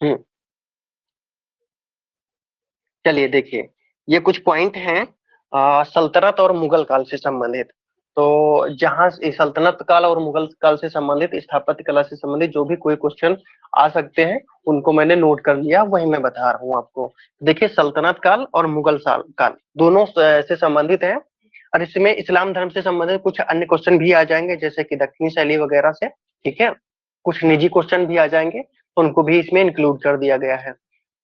हम्म चलिए देखिए, ये कुछ पॉइंट हैं सल्तनत और मुगल काल से संबंधित। तो जहां सल्तनत काल और मुगल काल से संबंधित, स्थापत्य कला से संबंधित जो भी कोई क्वेश्चन आ सकते हैं, उनको मैंने नोट कर लिया, वही मैं बता रहा हूँ आपको। देखिए, सल्तनत काल और मुगल साल काल दोनों से संबंधित है। और इसमें इस्लाम धर्म से संबंधित कुछ अन्य क्वेश्चन भी आ जाएंगे, जैसे कि दक्षिणी शैली वगैरह से। ठीक है, कुछ निजी क्वेश्चन भी आ जाएंगे, तो उनको भी इसमें इंक्लूड कर दिया गया है।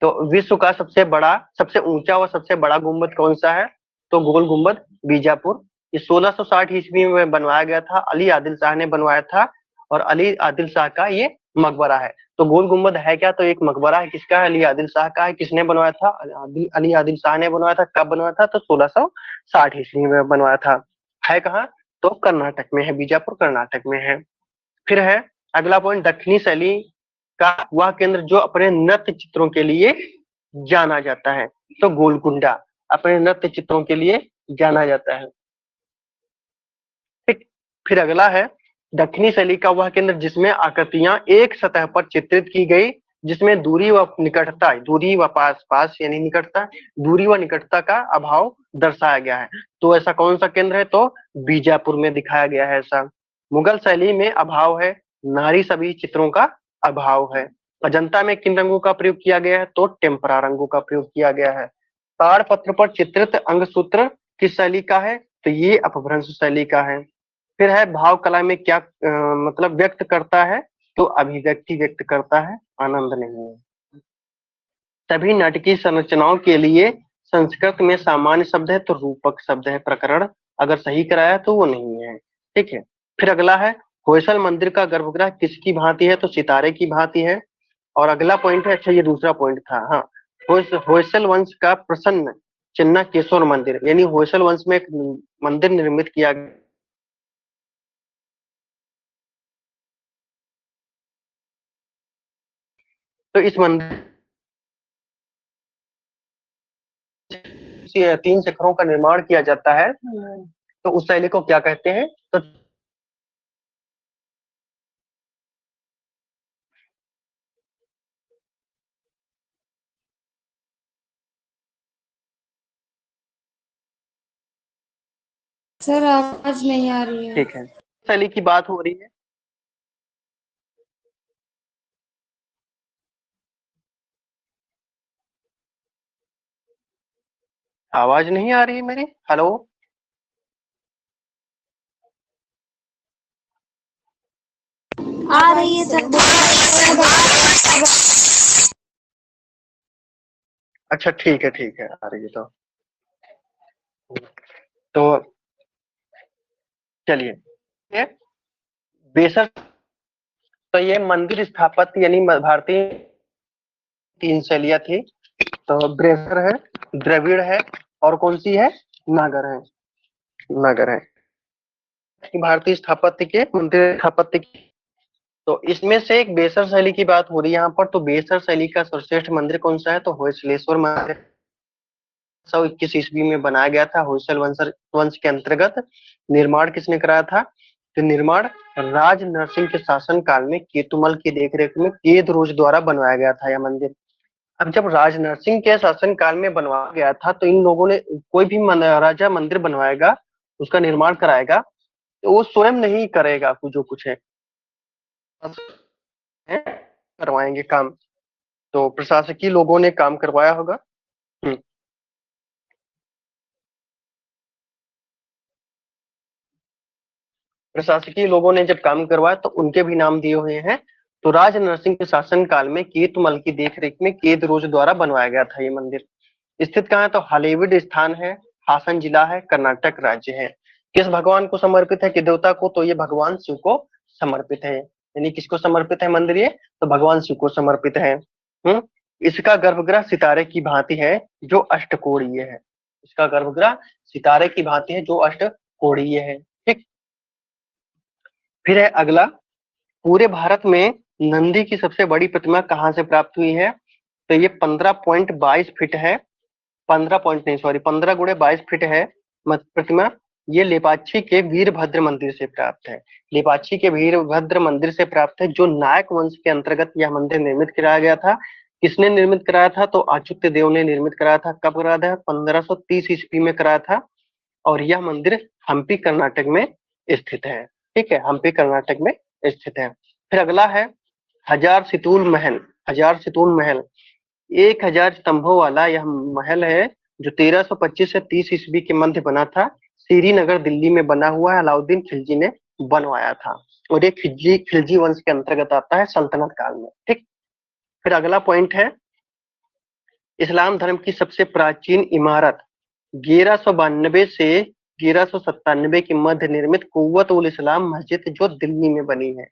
तो विश्व का सबसे बड़ा, सबसे ऊंचा और सबसे बड़ा गुम्बद कौन सा है? तो गोल गुम्बद बीजापुर। ये 1660 ईस्वी में बनवाया गया था, अली आदिल शाह ने बनवाया था। और अली आदिल शाह का ये मकबरा है। तो गोल गुम्बद है क्या? तो एक मकबरा है, किसका है? अली आदिल शाह का है। किसने बनवाया था? अली आदिल शाह ने बनवाया था। कब बनवाया था? तो 1660 ईस्वी में बनवाया था। है कहाँ? तो कर्नाटक में है, बीजापुर कर्नाटक में है। फिर है अगला पॉइंट, दक्षिणी शैली का वह केंद्र जो अपने नृत्य चित्रों के लिए जाना जाता है। तो गोलकुंडा अपने नृत्य चित्रों के लिए जाना जाता है। ठीक। फिर अगला है दक्षिणी शैली का वह केंद्र जिसमें आकृतियां एक सतह पर चित्रित की गई, जिसमें दूरी व निकटता, दूरी व पास, पास यानी निकटता, दूरी व निकटता का अभाव दर्शाया गया है। तो ऐसा कौन सा केंद्र है? तो बीजापुर में दिखाया गया है ऐसा। मुगल शैली में अभाव है, नारी सभी चित्रों का अभाव है। अजंता में किन रंगों का प्रयोग किया गया है? तो टेम्परा रंगों का प्रयोग किया गया है। ताड़पत्र पर चित्रित अंगसूत्र किस शैली का है? तो ये अपभ्रंश शैली का है। फिर है भाव कला में क्या मतलब व्यक्त करता है? तो अभिव्यक्ति व्यक्त करता है, आनंद नहीं है। सभी नाटकीय संरचनाओं के लिए संस्कृत में सामान्य शब्द है, तो रूपक शब्द है। प्रकरण अगर सही कराया तो वो नहीं है। ठीक है। फिर अगला है होयसल मंदिर का गर्भगृह किसकी भांति है? तो सितारे की भांति है। और अगला पॉइंट है, अच्छा ये दूसरा पॉइंट था, हाँ, होयसल वंश का प्रसन्न चिन्ह केशवर मंदिर, यानी होयसल वंश में एक मंदिर निर्मित किया गया। तो इस मंदिर 3 शिखरों का निर्माण किया जाता है। तो उस शैली को क्या कहते हैं? तो सर आवाज नहीं आ रही है। ठीक है, शैली की बात हो रही है। आवाज नहीं आ रही है मेरी? हेलो? आ रही है सर। अच्छा ठीक है, आ रही है तो चलिए, ये बेसर, तो ये मंदिर स्थापत्य यानी भारतीय 3 शैलियां थी। तो ब्रेसर है, द्रविड़ है, और कौन सी है? नागर है। नागर है भारतीय स्थापत्य के, मंदिर स्थापत्य की। तो इसमें से एक बेसर शैली की बात हो रही है यहाँ पर। तो बेसर शैली का सर्वश्रेष्ठ मंदिर कौन सा है? तो होयसलेश्वर मंदिर 121 ईस्वी में बनाया गया था। होयसल वंश के अंतर्गत निर्माण किसने कराया था? तो निर्माण राज नरसिंह के शासन काल में केतुमल की देखरेख में केदरोज द्वारा बनवाया गया था यह मंदिर। अब जब राज नरसिंह के शासन काल में बनवाया गया था, तो इन लोगों ने, कोई भी राजा मंदिर बनवाएगा, उसका निर्माण कराएगा, तो वो स्वयं नहीं करेगा, कुछ जो कुछ है करवाएंगे काम। तो प्रशासकीय लोगों ने काम करवाया होगा। हम्म, प्रशासकीय लोगों ने जब काम करवाया तो उनके भी नाम दिए हुए हैं। तो राज नरसिंह के शासन काल में केतुमल की देखरेख में केदरोज द्वारा बनवाया गया था ये मंदिर। स्थित कहाँ है? तो हलेबीड स्थान है, हासन जिला है, कर्नाटक राज्य है। किस भगवान को समर्पित है? कि देवता को? तो ये भगवान शिव को समर्पित है। यानी किसको समर्पित है मंदिर ये? तो भगवान शिव को समर्पित है। इसका गर्भगृह सितारे की भांति है, जो अष्टकोणीय है। इसका गर्भगृह सितारे की भांति है, जो अष्टकोणीय है। ठीक। फिर है अगला, पूरे भारत में नंदी की सबसे बड़ी प्रतिमा कहाँ से प्राप्त हुई है? तो ये 15.22 फीट है। 15 पॉइंट नहीं, सॉरी, 15 × 22 फीट है प्रतिमा। ये लेपाक्षी के वीरभद्र मंदिर से प्राप्त है। लेपाक्षी के वीरभद्र मंदिर से प्राप्त है, जो नायक वंश के अंतर्गत यह मंदिर निर्मित कराया गया था। किसने निर्मित कराया था? तो अच्युत देव ने निर्मित कराया था। कब कराया था? 1530 ईस्वी में कराया था। और यह मंदिर हम्पी कर्नाटक में स्थित है। ठीक है, हम्पी कर्नाटक में स्थित है। फिर अगला है हजार सितूल महल। हजार सितूल महल 1000 स्तंभों वाला यह महल है, जो 1325 से 30 ईस्वी के मध्य बना था। श्रीनगर दिल्ली में बना हुआ है। अलाउद्दीन खिलजी ने बनवाया था। और ये खिलजी खिलजी वंश के अंतर्गत आता है सल्तनत काल में। ठीक। फिर अगला पॉइंट है इस्लाम धर्म की सबसे प्राचीन इमारत 1192 से 1197 के मध्य निर्मित कुव्वत उल इस्लाम मस्जिद, जो दिल्ली में बनी है।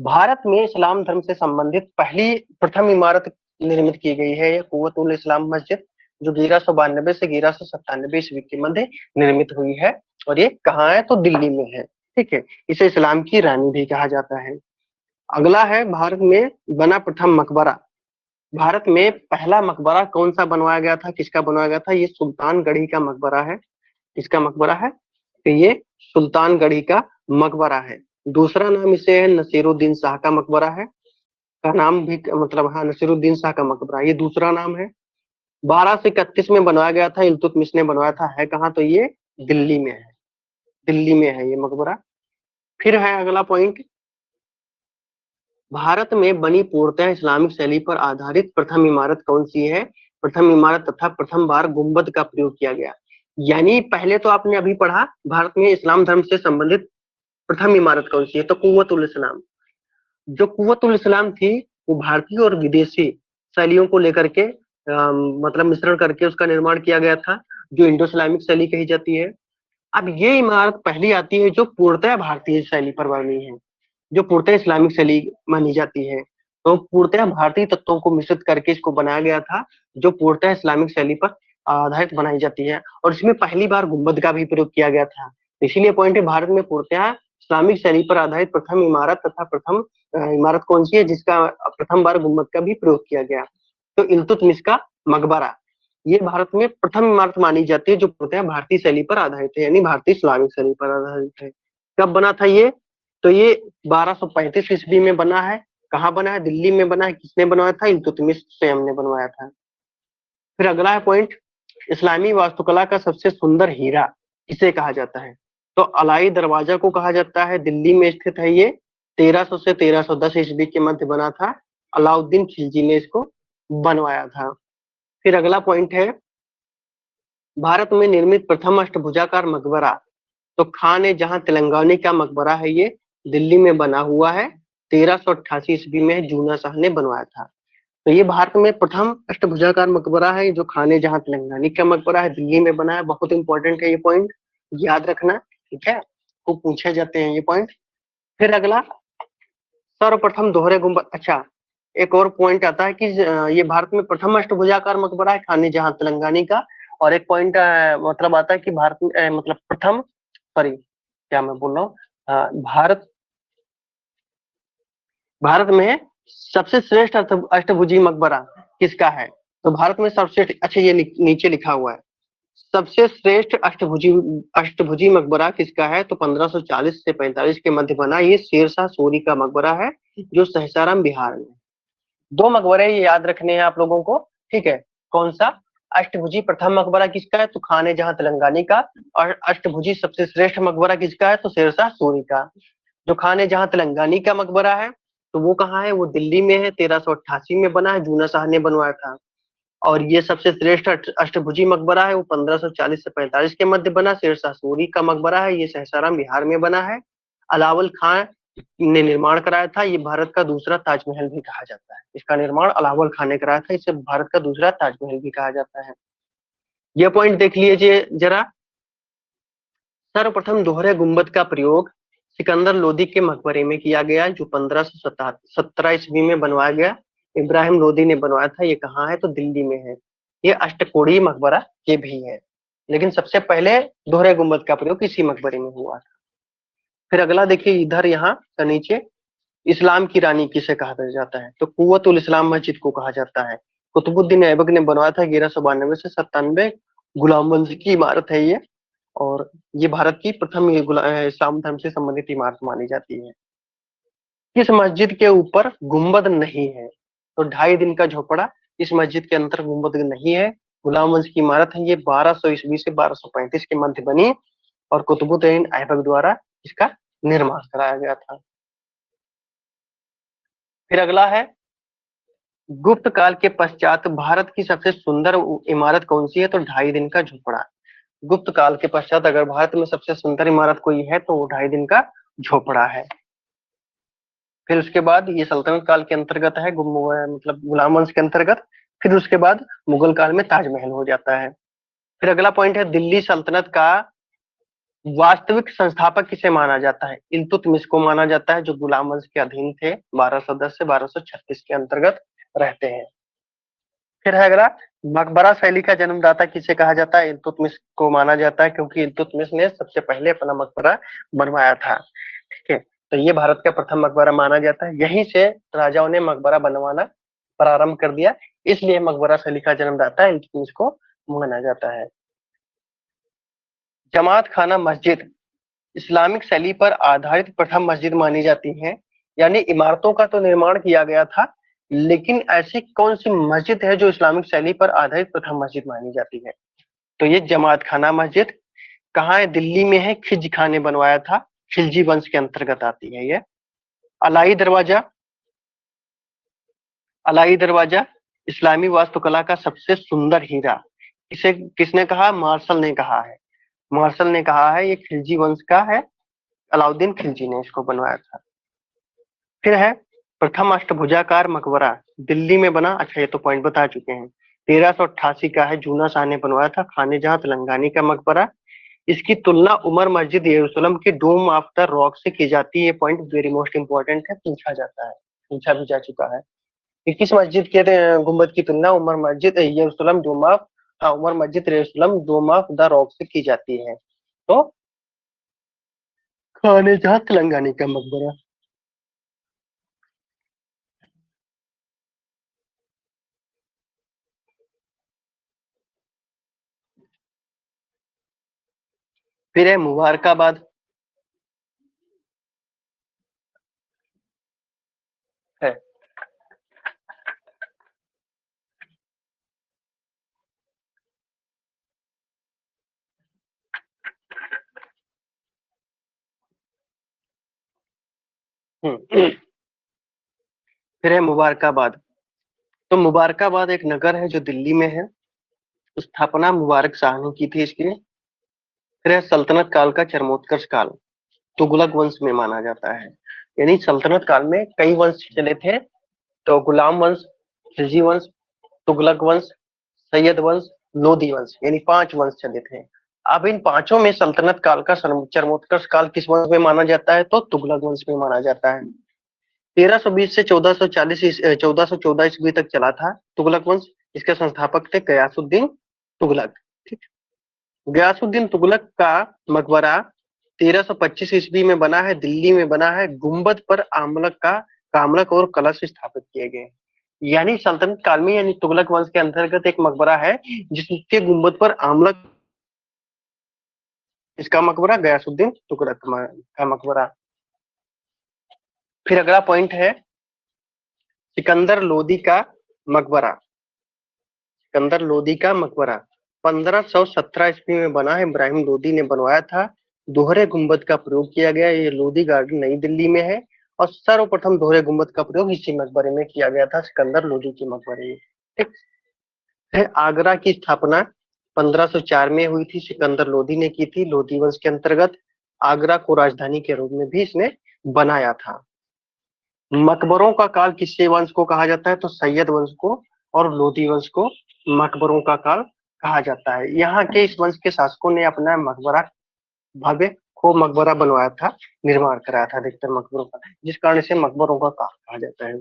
भारत में इस्लाम धर्म से संबंधित पहली प्रथम इमारत निर्मित की गई है, यह कुव्वत उल इस्लाम मस्जिद, जो 1192 से 1197 ईस्वी के मध्य निर्मित हुई है। और ये कहाँ है? तो दिल्ली में है। ठीक है, इसे इस्लाम की रानी भी कहा जाता है। अगला है भारत में बना प्रथम मकबरा। भारत में पहला मकबरा कौन सा बनवाया गया था? किसका बनवाया गया था? ये सुल्तानगढ़ी का मकबरा है। किसका मकबरा है? तो ये सुल्तानगढ़ी का मकबरा है। दूसरा नाम इसे है नसीरुद्दीन शाह का मकबरा है। का नाम भी मतलब, हाँ, नसीरुद्दीन शाह का मकबरा, ये दूसरा नाम है। 1231 में बनवाया गया था, इल्तुतमिश ने बनवाया था। है कहाँ? तो ये दिल्ली में है। दिल्ली में है ये मकबरा। फिर है अगला पॉइंट, भारत में बनी पूर्णतः इस्लामिक शैली पर आधारित प्रथम इमारत कौन सी है? प्रथम इमारत तथा प्रथम बार गुंबद का प्रयोग किया गया। यानी पहले तो आपने अभी पढ़ा भारत में इस्लाम धर्म से संबंधित प्रथम इमारत कौन सी है? तो कुव्वत उल इस्लाम। जो कुव्वत उल इस्लाम थी, वो भारतीय और विदेशी शैलियों को लेकर के मतलब मिश्रण करके उसका निर्माण किया गया था, जो इंडो इस्लामिक शैली कही जाती है। अब ये इमारत पहली आती है जो पूर्णतः भारतीय शैली पर बनी है, जो पूर्णतः इस्लामिक शैली मानी जाती है। तो पूर्णतः भारतीय तत्वों को मिश्रित करके इसको बनाया गया था, जो पूर्णतः इस्लामिक शैली पर आधारित बनाई जाती है। और इसमें पहली बार गुंबद का भी प्रयोग किया गया था। इसीलिए पॉइंट है, भारत में पूर्णतः इस्लामिक शैली पर आधारित प्रथम इमारत तथा प्रथम इमारत कौन सी है जिसका प्रथम बार गुंबद का भी प्रयोग किया गया? तो इल्तुतमिश का मकबरा, ये भारत में प्रथम इमारत मानी जाती है जो पूर्णतः भारतीय शैली पर आधारित है, यानी भारतीय इस्लामिक शैली पर आधारित है। कब बना था ये? तो ये 1235 ईस्वी में बना है। कहाँ बना है? दिल्ली में बना है। किसने बनवाया था? इल्तुतमिश स्वयं ने बनवाया था। फिर अगला है पॉइंट, इस्लामी वास्तुकला का सबसे सुंदर हीरा किसे कहा जाता है? तो अलाई दरवाजा को कहा जाता है। दिल्ली में स्थित है ये। 1300 से 1310 ईस्वी के मध्य बना था। अलाउद्दीन खिलजी ने इसको बनवाया था। फिर अगला पॉइंट है, भारत में निर्मित प्रथम अष्टभुजाकार मकबरा, तो खान ए जहां तेलंगानी का मकबरा है, ये दिल्ली में बना हुआ है। 1388 ईस्वी में जूना शाह ने बनवाया था। तो ये भारत में प्रथम अष्टभुजाकार मकबरा है, जो खान ए जहां तेलंगानी का मकबरा है, दिल्ली में बना है। बहुत इंपॉर्टेंट है ये पॉइंट, याद रखना। ठीक है, को पूछे जाते हैं ये पॉइंट। फिर अगला, सर्वप्रथम दोहरे गुंबद। अच्छा, एक और पॉइंट आता है कि ये भारत में प्रथम अष्टभुजाकार मकबरा है खान ए जहां तेलंगानी का। और एक पॉइंट मतलब आता है कि भारत में मतलब प्रथम, सॉरी क्या मैं बोल रहा हूँ, भारत भारत में सबसे श्रेष्ठ अष्टभुजी मकबरा किसका है? तो भारत में सबसे, अच्छा ये नीचे लिखा हुआ है, सबसे श्रेष्ठ अष्टभुजी मकबरा किसका है? तो 1540 से 45 के मध्य बना ये शेरशाह सूरी का मकबरा है, जो सहसाराम बिहार में। दो मकबरे ये याद रखने हैं आप लोगों को। ठीक है, कौन सा? अष्टभुजी प्रथम मकबरा किसका है? तो खान ए जहां तेलंगानी का। और अष्टभुजी सबसे श्रेष्ठ मकबरा किसका है? तो शेरशाह सूरी का। जो खान है जहाँ तेलंगानी का मकबरा है, तो वो कहाँ है? वो दिल्ली में है। 1388 में बना है, जूना शाह ने बनवाया था। और ये सबसे श्रेष्ठ अष्टभुजी मकबरा है, वो 1540 से 45 के मध्य बना, शेरशाह सूरी का मकबरा है, ये सहसाराम बिहार में बना है। अलावल खान ने निर्माण कराया था। ये भारत का दूसरा ताजमहल भी कहा जाता है। इसका निर्माण अलावल खान ने कराया था, इसे भारत का दूसरा ताजमहल भी कहा जाता है। यह पॉइंट देख लीजिए जरा, सर्वप्रथम दोहरे गुंबद का प्रयोग सिकंदर लोदी के मकबरे में किया गया, जो 1517 ईस्वी में बनवाया गया। इब्राहिम लोदी ने बनवाया था। ये कहाँ है? तो दिल्ली में है। ये अष्टकोणीय मकबरा ये भी है, लेकिन सबसे पहले दोहरे गुंबद का प्रयोग इसी मकबरे में हुआ था। फिर अगला देखिए इधर यहाँ का नीचे, इस्लाम की रानी किसे कहा जाता है? तो कुव्वत उल इस्लाम मस्जिद को कहा जाता है। कुतुबुद्दीन ऐबक ने बनवाया था 1192 से 97। गुलाम वंश की इमारत है ये। और ये भारत की प्रथम इस्लाम धर्म से संबंधित इमारत मानी जाती है। किस मस्जिद के ऊपर गुंबद नहीं है? तो 2.5 दिन का झोपड़ा इस मस्जिद के अंदर गुम्बद नहीं है। गुलाम वंश की इमारत है, ये 1200 ईस्वी से 1235 के मध्य बनी और कुतुबुद्दीन ऐबक द्वारा इसका निर्माण कराया गया था। फिर अगला है, गुप्त काल के पश्चात भारत की सबसे सुंदर इमारत कौन सी है? तो 2.5 दिन का झोपड़ा। गुप्त काल के पश्चात अगर भारत में सबसे सुंदर इमारत कोई है तो वो 2.5 दिन का झोपड़ा है। फिर उसके बाद ये सल्तनत काल के अंतर्गत है, मतलब गुलाम वंश के अंतर्गत। फिर उसके बाद मुगल काल में ताजमहल हो जाता है। फिर अगला पॉइंट है, दिल्ली सल्तनत का वास्तविक संस्थापक किसे माना जाता है? इल्तुतमिश को माना जाता है, जो गुलाम वंश के अधीन थे, 1210 से 1236 के अंतर्गत रहते हैं। फिर है अगला, मकबरा शैली का जन्मदाता किसे कहा जाता है? इल्तुतमिश को माना जाता है, क्योंकि इल्तुतमिश ने सबसे पहले अपना मकबरा बनवाया था। ठीक है, तो ये भारत का प्रथम मकबरा माना जाता है। यहीं से राजाओं ने मकबरा बनवाना प्रारंभ कर दिया, इसलिए मकबरा शैली का जन्मदाता इल्तुतमिश को माना जाता है। जमात खाना मस्जिद इस्लामिक शैली पर आधारित प्रथम मस्जिद मानी जाती है। यानी इमारतों का तो निर्माण किया गया था, लेकिन ऐसी कौन सी मस्जिद है जो इस्लामिक शैली पर आधारित प्रथम मस्जिद मानी जाती है? तो ये जमात खाना मस्जिद कहाँ है? दिल्ली में है, खिज खान ने बनवाया था, खिलजी वंश के अंतर्गत आती है ये। अलाई दरवाजा, अलाई दरवाजा इस्लामी वास्तुकला का सबसे सुंदर हीरा, इसे किसने कहा? मार्शल ने कहा है। मार्शल ने कहा है ये खिलजी वंश का है, अलाउद्दीन खिलजी ने इसको बनवाया था। फिर है प्रथम अष्टभुजाकार मकबरा, दिल्ली में बना। अच्छा, ये तो पॉइंट बता चुके हैं। 1388 का है, जूना शाह ने बनवाया था, खाने जहां तेलंगानी का मकबरा। इसकी तुलना उमर मस्जिद यरूशलेम के डोम ऑफ द रॉक से की जाती है। ये पॉइंट वेरी मोस्ट इंपॉर्टेंट है, पूछा जाता है, पूछा भी जा चुका है कि किस मस्जिद के गुम्बद की तुलना उमर मस्जिद यरूशलेम डोम ऑफ, हाँ, उमर मस्जिद यरूशलेम डोम ऑफ द रॉक से की जाती है? तो खाने जहां तेलंगानी का मकबरा। फिर है मुबारकाबाद है। फिर है मुबारकाबाद। तो मुबारकाबाद एक नगर है जो दिल्ली में है, स्थापना मुबारक शाह ने की थी इसकी। फिर है सल्तनत काल का चरमोत्कर्ष काल, तुगलक वंश में माना जाता है। यानी सल्तनत काल में कई वंश चले थे, तो गुलाम वंश, खिलजी वंश, तुगलक वंश, सैयद वंश, लोदी वंश, यानी 5 वंश चले थे। अब इन पांचों में सल्तनत काल का चरमोत्कर्ष काल किस वंश में माना जाता है? तो तुगलक वंश में माना जाता है। 1320 से 1414 ईस्वी तक चला था तुगलक वंश। इसके संस्थापक थे गयासुद्दीन तुगलक। ठीक, गयासुद्दीन तुगलक का मकबरा 1325 ईस्वी में बना है, दिल्ली में बना है। गुम्बद पर कामलक और कलश स्थापित किए गए। यानी सल्तनत काल में, यानी तुगलक वंश के अंतर्गत एक मकबरा है जिसके गुम्बद पर आमलक, इसका मकबरा गयासुद्दीन तुगलक का मकबरा। फिर अगला पॉइंट है सिकंदर लोदी का मकबरा। सिकंदर लोदी का मकबरा 1517 ईस्वी में बना है, इब्राहिम लोदी ने बनवाया था। दोहरे गुंबद का प्रयोग किया गया। ये लोदी गार्डन नई दिल्ली में है और सर्वप्रथम दोहरे गुंबद का प्रयोग इसी मकबरे में किया गया था, सिकंदर लोदी के मकबरे में। ठीक है, आगरा की स्थापना 1504 में हुई थी, सिकंदर लोदी ने की थी। लोदी वंश के अंतर्गत आगरा को राजधानी के रूप में भी इसने बनाया था। मकबरों का काल किससे वंश को कहा जाता है? तो सैयद वंश को और लोदी वंश को मकबरों का काल कहा जाता है। यहाँ के इस वंश के शासकों ने अपना मकबरा, भव्य को मकबरा बनवाया था, निर्माण कराया था अधिकतर मकबरों का, जिस कारण इसे मकबरों का काल कहा जाता है।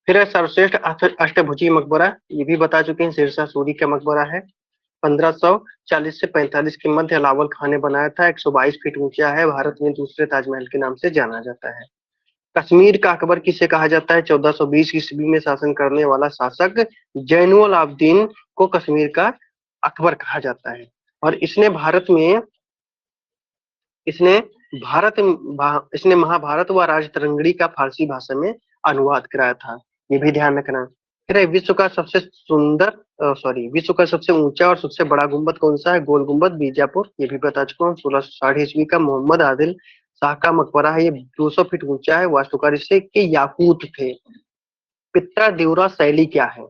फिर है सर्वश्रेष्ठ अष्टभुजी मकबरा, ये भी बता चुके हैं, शेरशाह सूरी का मकबरा है। 1540 से 45 के मध्य अलावल खान ने बनाया था, 122 फीट ऊंचा है, भारत में दूसरे ताजमहल के नाम से जाना जाता है। कश्मीर का अकबर किसे कहा जाता है? 1420 ईस्वी में शासन करने वाला शासक जैनुल आबदीन को कश्मीर का अकबर कहा जाता है। और इसने इसने महाभारत व राजतरंगिणी का फारसी भाषा में अनुवाद कराया था, ये भी ध्यान रखना। फिर है विश्व का सबसे सुंदर विश्व का सबसे ऊंचा और सबसे बड़ा गुंबद कौन सा है? गोल गुंबद, बीजापुर, ये भी बता चुका हूँ। 1660 ईस्वी का मोहम्मद आदिल शाह का मकबरा है, ये 200 फीट ऊंचा है। वास्तुकार इससे के याकूत थे। पित्रा देवरा शैली क्या है?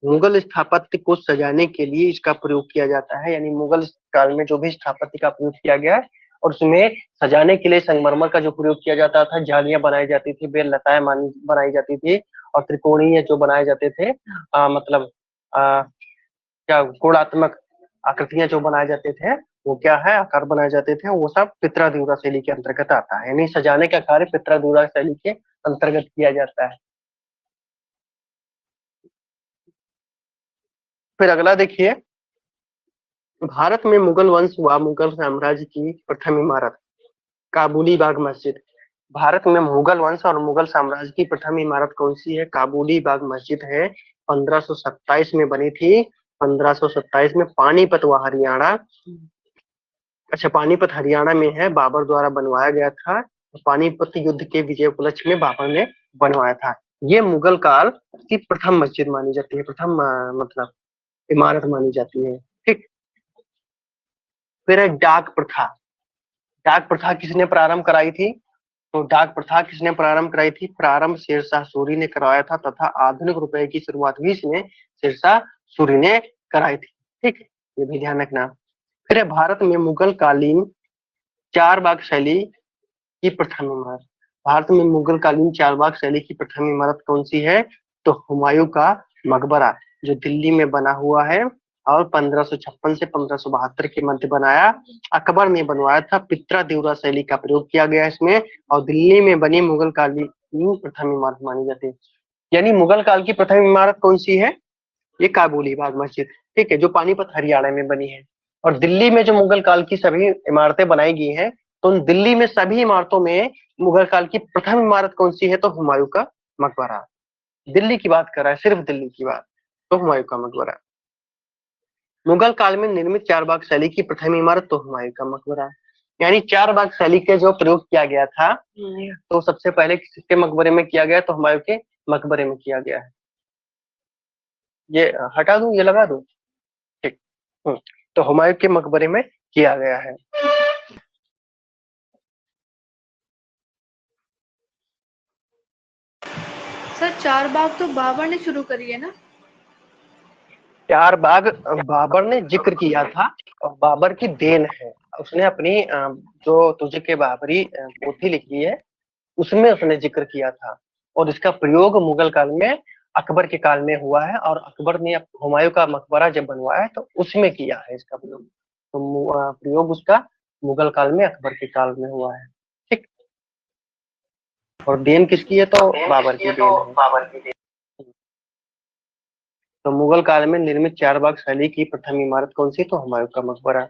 मुगल स्थापत्य को सजाने के लिए इसका प्रयोग किया जाता है, यानी मुगल काल में जो भी स्थापत्य का प्रयोग किया गया है और उसमें सजाने के लिए संगमरमर का जो प्रयोग किया जाता था, जालियां बनाई जाती थी, बेल लताएं बनाई जाती थी और त्रिकोणीय जो बनाए जाते थे, मतलब क्या गुणात्मक आकृतियां जो बनाए जाते थे, वो क्या है, आकार बनाए जाते थे, वो सब पित्रा शैली के अंतर्गत आता है, यानी सजाने का कार्य पित्रा शैली के अंतर्गत किया जाता है। फिर अगला देखिए, भारत में मुगल वंश व मुगल साम्राज्य की प्रथम इमारत काबुली बाग मस्जिद। भारत में मुगल वंश और मुगल साम्राज्य की प्रथम इमारत कौन सी है? काबुली बाग मस्जिद है, 1527 में बनी थी। 1527 में पानीपत व हरियाणा, अच्छा पानीपत हरियाणा में है, बाबर द्वारा बनवाया गया था। पानीपत युद्ध के विजय उपलक्ष्य में बाबर ने बनवाया था। ये मुगल काल की प्रथम मस्जिद मानी जाती है, प्रथम मतलब इमारत मानी जाती है। ठीक। फिर है डाक प्रथा। डाक प्रथा किसने प्रारंभ कराई थी? तो डाक प्रथा किसने प्रारंभ कराई थी? प्रारंभ शेरशाह सूरी ने करवाया था, तथा आधुनिक रुपए की शुरुआत भी इसने शेरशाह सूरी ने कराई थी। ठीक, ये भी ध्यान रखना। फिर है भारत में मुगल कालीन चार बाग शैली की प्रथम इमारत। भारत में मुगल कालीन चार बाग शैली की प्रथम इमारत कौन सी है? तो हुमायूं का मकबरा, जो दिल्ली में बना हुआ है और 1556 से 1572 के मध्य बनाया, अकबर ने बनवाया था। पित्रा देवरा शैली का प्रयोग किया गया इसमें, और दिल्ली में बनी मुगल कालीन प्रथम इमारत मानी जाती है। यानी मुगल काल की प्रथम इमारत कौन सी है? ये काबुली बाग मस्जिद, ठीक है, जो पानीपत हरियाणा में बनी है। और दिल्ली में जो मुगल काल की सभी इमारतें बनाई गई हैं, तो उन दिल्ली में सभी इमारतों में मुगल काल की प्रथम इमारत कौन सी है? तो हुमायूं का मकबरा। दिल्ली की बात कर रहा है, सिर्फ दिल्ली की बात, तो हुमायूं का मकबरा। मुगल काल में निर्मित चार बाग शैली की प्रथम इमारत तो हुमायूं का मकबरा। यानी चार बाग शैली के जो प्रयोग किया गया था, तो सबसे पहले किसके मकबरे में किया गया? तो हुमायूं के मकबरे में किया गया है। ये हटा दूं, ये लगा दूं? ठीक। तो हुमायूं के मकबरे में किया गया है। सर चार बाग तो बाबर ने शुरू करी है ना? चार बाग बाबर ने जिक्र किया था और बाबर की देन है। उसने अपनी जो तुझे के बाबरी पोथी लिखी है, उसमें उसने जिक्र किया था। और इसका प्रयोग मुगल काल में अकबर के काल में हुआ है, और अकबर ने हुमायूं का मकबरा जब बनवाया है तो उसमें किया है इसका प्रयोग। तो प्रयोग उसका मुगल काल में अकबर के काल में हुआ है। ठीक। और देन किसकी है? तो बाबर की देन है। तो मुगल काल में निर्मित चार बाग शैली की प्रथम इमारत कौन सी? तो हुमायूं का मकबरा।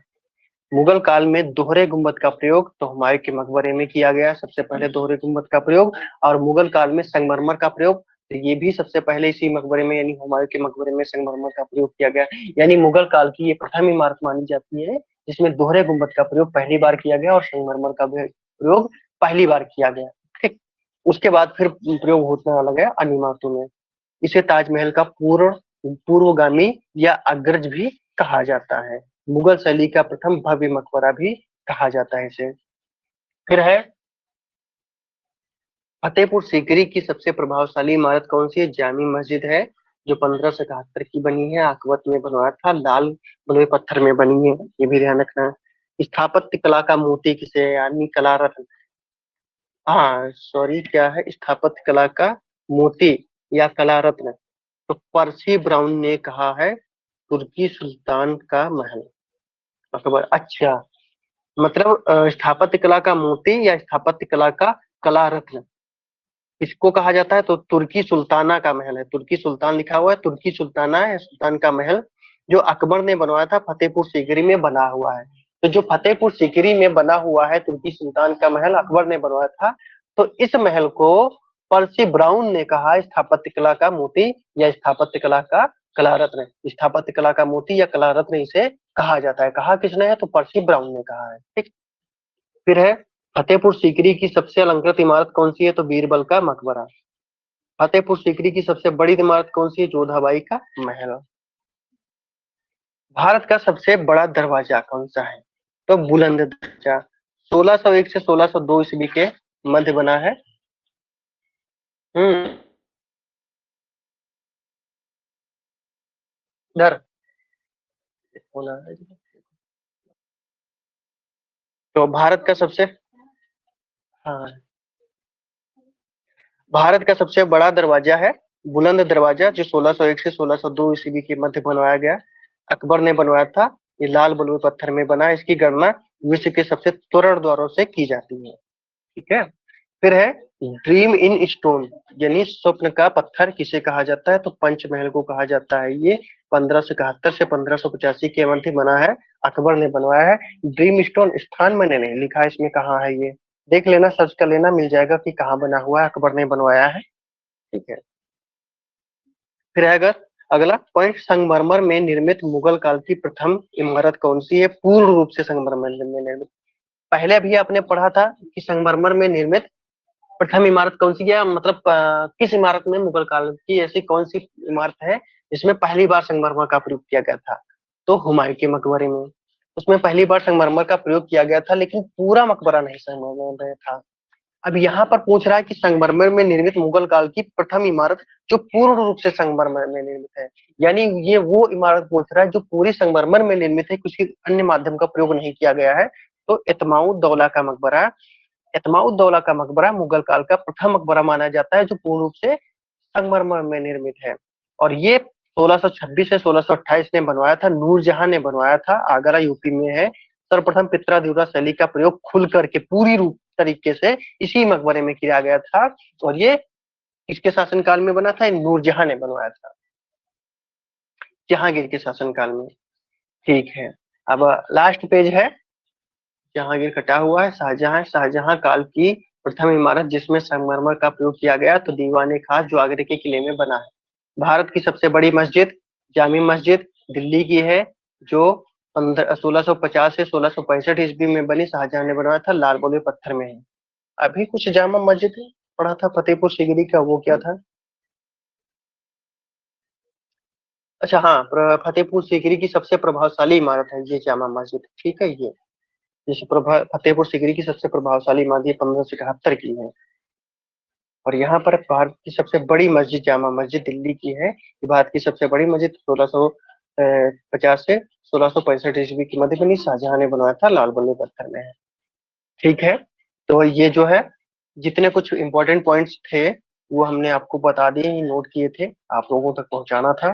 मुगल काल में दोहरे गुंबद का प्रयोग तो हुमायूं के मकबरे में किया गया, सबसे पहले दोहरे गुंबद का प्रयोग। और मुगल काल में संगमरमर का प्रयोग, तो ये भी सबसे पहले इसी मकबरे में, यानी हुमायूं के मकबरे में संगमरमर का प्रयोग किया गया। यानी मुगल काल की ये प्रथम इमारत मानी जाती है जिसमें दोहरे गुंबद का प्रयोग पहली बार किया गया और संगमरमर का प्रयोग पहली बार किया गया। ठीक। उसके बाद फिर प्रयोग होने लगा गया अन्य इमारतों में। इसे ताजमहल का पूर्वगामी या अग्रज भी कहा जाता है। मुगल शैली का प्रथम भव्य मकबरा भी कहा जाता है इसे। फिर है फतेहपुर सीकरी की सबसे प्रभावशाली इमारत कौन सी है? जामी मस्जिद है, जो 1571 की बनी है, आकबत में बनवाया था, लाल बलुए पत्थर में बनी है, ये भी ध्यान रखना। स्थापत्य कला का मोती किसे है? यानी कला रत्न, हाँ सॉरी, क्या है, स्थापत्य कला का मोती या कला रत्न, तो पर्सी ब्राउन ने कहा है तुर्की सुल्तान का महल अकबर। अच्छा, मतलब स्थापत्य कला का मोती या स्थापत्य कला का कला रत्न इसको कहा जाता है, तो तुर्की सुल्ताना का महल है। तुर्की सुल्तान लिखा हुआ है, तुर्की सुल्ताना है, सुल्तान का महल, जो अकबर ने बनवाया था, फतेहपुर सीकरी में बना हुआ है। तो जो फतेहपुर सीकरी में बना हुआ है तुर्की सुल्तान का महल, अकबर ने बनवाया था, तो इस महल को पर्सी ब्राउन ने कहा स्थापत्य कला का मोती या स्थापत्य कला का कला रत्न। स्थापत्य कला का मोती या कला रत्न इसे कहा जाता है। कहा किसने है? तो पर्सी ब्राउन ने कहा है। ठीक। फिर है फतेहपुर सीकरी की सबसे अलंकृत इमारत कौन सी है? तो बीरबल का मकबरा। फतेहपुर सीकरी की सबसे बड़ी इमारत कौन सी है? जोधाबाई का महल। भारत का सबसे बड़ा दरवाजा कौन सा है? तो बुलंद दरवाजा। 1601 से 1602 ईस्वी के मध्य बना है। हम्म। इधर होना है। तो भारत का सबसे, हाँ, भारत का सबसे बड़ा दरवाजा है बुलंद दरवाजा, जो 1601 से 1602 ईस्वी के मध्य बनवाया गया। अकबर ने बनवाया था। ये लाल बलुई पत्थर में बना है। इसकी गणना विश्व के सबसे त्वरण द्वारों से की जाती है। ठीक है। फिर है ड्रीम इन स्टोन, यानी स्वप्न का पत्थर किसे कहा जाता है? तो पंचमहल को कहा जाता है। ये 1571 से 1585 के मध्य बना है। अकबर ने बनवाया है। ड्रीम स्टोन स्थान मैंने नहीं लिखा है इसमें, कहाँ है ये देख लेना, सर्च कर लेना, मिल जाएगा कि कहाँ बना हुआ है, अकबर ने बनवाया है। ठीक है। फिर है अगर अगला पॉइंट, संगमरमर में निर्मित मुगल काल की प्रथम इमारत कौन सी है? पूर्ण रूप से संगमरमर में निर्मित। पहले अभी आपने पढ़ा था कि संगमरमर में निर्मित प्रथम इमारत कौन सी है, मतलब किस इमारत में मुगल काल की ऐसी कौन सी इमारत है जिसमें पहली बार संगमरमर का प्रयोग किया गया था? तो हुमायूं के मकबरे में, उसमें पहली बार संगमरमर का प्रयोग किया गया था, लेकिन पूरा मकबरा नहीं संगमरमर में था। अब यहाँ पर पूछ रहा है कि संगमरमर में निर्मित मुगल काल की प्रथम इमारत जो पूर्ण रूप से संगमरमर में निर्मित है, यानी ये वो इमारत पूछ रहा है जो पूरी संगमरमर में निर्मित है, किसी अन्य माध्यम का प्रयोग नहीं किया गया है। तो एतमाउद दौला का मकबरा, एतमाउद दौला का मकबरा मुगल काल का प्रथम मकबरा माना जाता है जो पूर्ण रूप से संगमरमर में निर्मित है। और ये 1626 से 1628 ने बनवाया था, नूरजहां ने बनवाया था, आगरा यूपी में है। सर्वप्रथम पित्राधीरा शैली का प्रयोग खुल करके पूरी रूप तरीके से इसी मकबरे में किया गया था। और ये किसके शासनकाल में बना था? नूरजहां ने बनवाया था, जहांगीर के शासनकाल में। ठीक है। अब लास्ट पेज है, जहांगीर कटा हुआ है। शाहजहां, शाहजहां काल की प्रथम इमारत जिसमें संगमरमर का प्रयोग किया गया, तो दीवाने खास जो आगरे के किले में बना है। भारत की सबसे बड़ी मस्जिद जामी मस्जिद दिल्ली की है, जो 1650 से 1665 ईस्वी में बनी, शाहजहां ने बनवाया था, लाल बलुई पत्थर में है। अभी कुछ जामा मस्जिद पढ़ा था फतेहपुर सीकरी का, वो क्या था? अच्छा हाँ, फतेहपुर सीकरी की सबसे प्रभावशाली इमारत है ये जामा मस्जिद। ठीक है। ये जैसे फतेहपुर सीकरी की सबसे प्रभावशाली इमारत ये 1571 की है। और यहाँ पर भारत की सबसे बड़ी मस्जिद जामा मस्जिद दिल्ली की है। ये भारत की सबसे बड़ी मस्जिद 1650 से 1665 ईस्वी की मध्य बनी, शाहजहां ने बनवाया था, लाल बलुई पत्थर में है। ठीक है। तो ये जो है जितने कुछ इंपॉर्टेंट पॉइंट्स थे वो हमने आपको बता दिए, नोट किए थे, आप लोगों तक पहुंचाना था।